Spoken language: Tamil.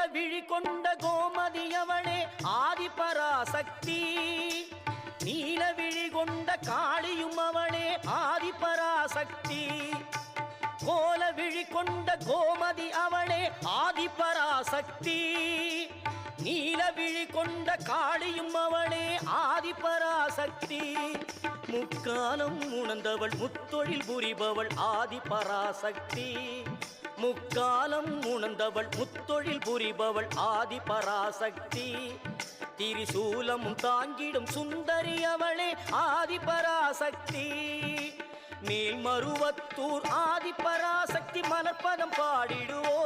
விழி கொண்ட கோமதியவளே ஆதிபராசக்தி. நீல விழி கொண்ட காளியும் அவளே ஆதிபராசக்தி. கோல விழி கொண்ட கோமதி அவளே ஆதிபராசக்தி. நீல விழி கொண்ட காளியும் அவளே ஆதிபராசக்தி. முக்காலம் உணர்ந்தவள் முத்தொழில் புரிபவள் ஆதிபராசக்தி. முக்காலம் உணர்ந்தவள் முத்தொழில் புரிபவள் ஆதிபராசக்தி. திரிசூலமும் தாங்கிடும் சுந்தரி அவளே ஆதிபராசக்தி. மேல்மருவத்தூர் ஆதிபராசக்தி மலர்பதம் பாடிடுவோ.